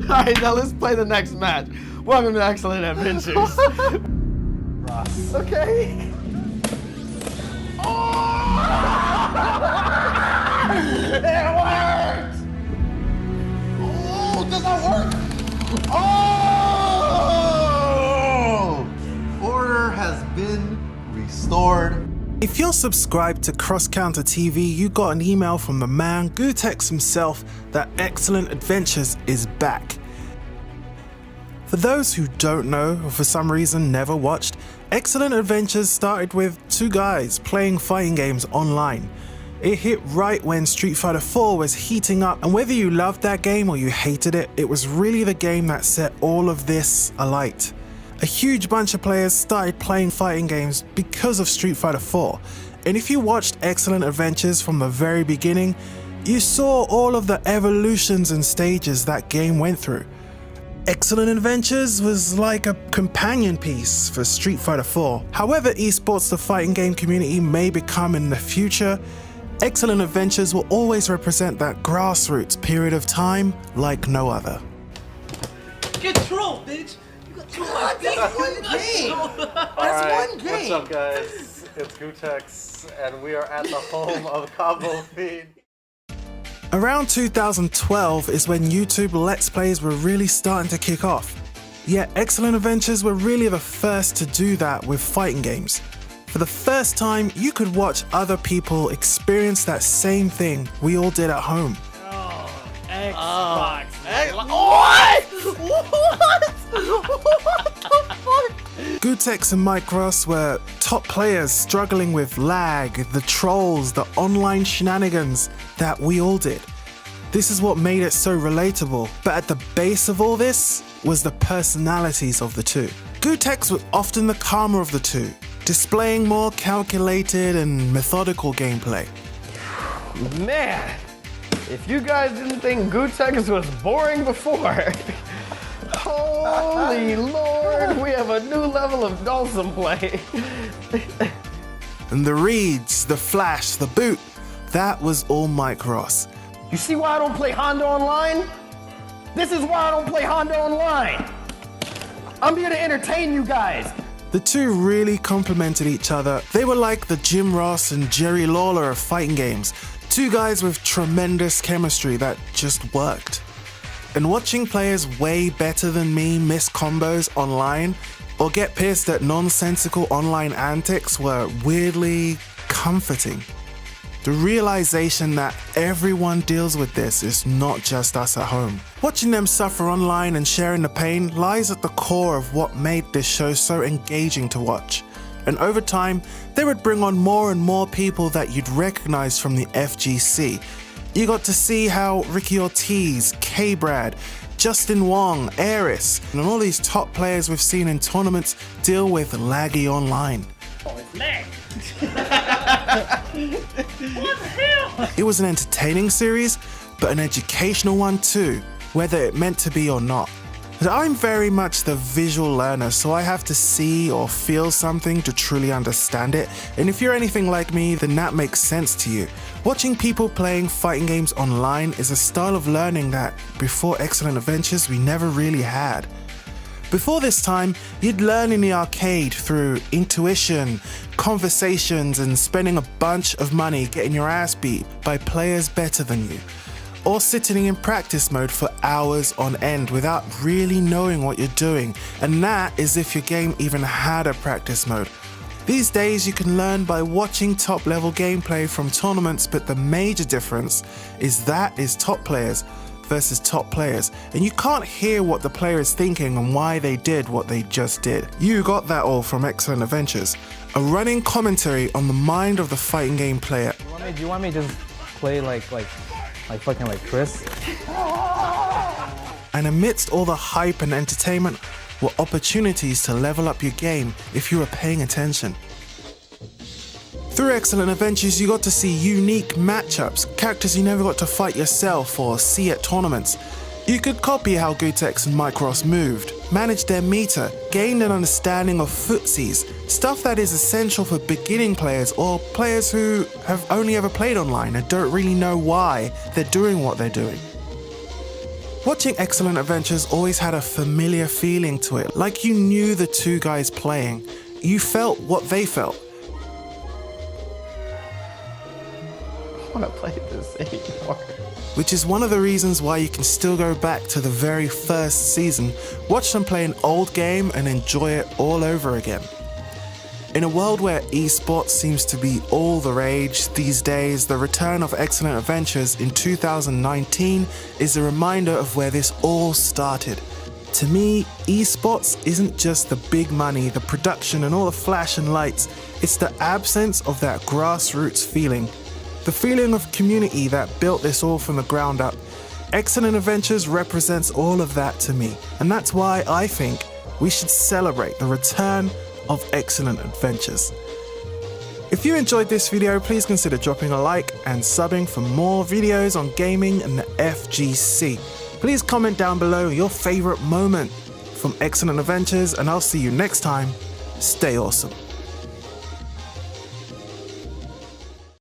Alright, now let's play the next match. Welcome to Excellent Adventures. Okay. Oh! It worked! Oh, does that work? Oh! Order has been restored. If you're subscribed to Cross Counter TV, you got an email from the man Gutex himself that Excellent Adventures is back. For those who don't know, or for some reason never watched, Excellent Adventures started with two guys playing fighting games online. It hit right when Street Fighter 4 was heating up, and whether you loved that game or you hated it, it was really the game that set all of this alight. A huge bunch of players started playing fighting games because of Street Fighter 4, and if you watched Excellent Adventures from the very beginning, you saw all of the evolutions and stages that game went through. Excellent Adventures was like a companion piece for Street Fighter 4. However esports the fighting game community may become in the future, Excellent Adventures will always represent that grassroots period of time like no other. Get trolled, bitch! That's one game. That's one game. What's up, guys? It's Gutex, and we are at the home of Cabo Feed. Around 2012 is when YouTube Let's Plays were really starting to kick off. Yet Excellent Adventures were really the first to do that with fighting games. For the first time, you could watch other people experience that same thing we all did at home. Oh, Xbox. What? What? What the fuck? Gutex and Mike Ross were top players struggling with lag, the trolls, the online shenanigans that we all did. This is what made it so relatable, but at the base of all this was the personalities of the two. Gutex was often the calmer of the two, displaying more calculated and methodical gameplay. Man, if you guys didn't think Gutex was boring before, holy lord, we have a new level of Dawson play. And the reads, the flash, the boot, that was all Mike Ross. You see why I don't play Honda Online? This is why I don't play Honda Online. I'm here to entertain you guys. The two really complemented each other. They were like the Jim Ross and Jerry Lawler of fighting games. Two guys with tremendous chemistry that just worked. And watching players way better than me miss combos online or get pissed at nonsensical online antics were weirdly comforting. The realization that everyone deals with this is not just us at home. Watching them suffer online and sharing the pain lies at the core of what made this show so engaging to watch. And over time, they would bring on more and more people that you'd recognize from the FGC. You got to see how Ricky Ortiz, K-Brad, Justin Wong, Aris, and all these top players we've seen in tournaments deal with laggy online. Oh, it's lag. What the hell? It was an entertaining series, but an educational one too, whether it meant to be or not. I'm very much the visual learner, so I have to see or feel something to truly understand it, and if you're anything like me, then that makes sense to you. Watching people playing fighting games online is a style of learning that, before Excellent Adventures, we never really had. Before this time, you'd learn in the arcade through intuition, conversations, and spending a bunch of money getting your ass beat by players better than you, or sitting in practice mode for hours on end without really knowing what you're doing, and that is if your game even had a practice mode. These days you can learn by watching top level gameplay from tournaments, but the major difference is that is top players versus top players, and you can't hear what the player is thinking and why they did what they just did. You got that all from Excellent Adventures, a running commentary on the mind of the fighting game player. Do you want me to just play like fucking like Chris? And amidst all the hype and entertainment were opportunities to level up your game if you were paying attention. Through Excellent Adventures, you got to see unique matchups, characters you never got to fight yourself or see at tournaments. You could copy how Gutex and Micros moved, manage their meta, gain an understanding of footsies, stuff that is essential for beginning players or players who have only ever played online and don't really know why they're doing what they're doing. Watching Excellent Adventures always had a familiar feeling to it, like you knew the two guys playing. You felt what they felt. I want to play this anymore. Which is one of the reasons why you can still go back to the very first season, watch them play an old game and enjoy it all over again. In a world where esports seems to be all the rage these days, the return of Excellent Adventures in 2019 is a reminder of where this all started. To me, esports isn't just the big money, the production and all the flash and lights, it's the absence of that grassroots feeling. The feeling of community that built this all from the ground up. Excellent Adventures represents all of that to me, and that's why I think we should celebrate the return of Excellent Adventures. If you enjoyed this video, please consider dropping a like and subbing for more videos on gaming and the FGC. Please comment down below your favorite moment from Excellent Adventures, and I'll see you next time. Stay awesome.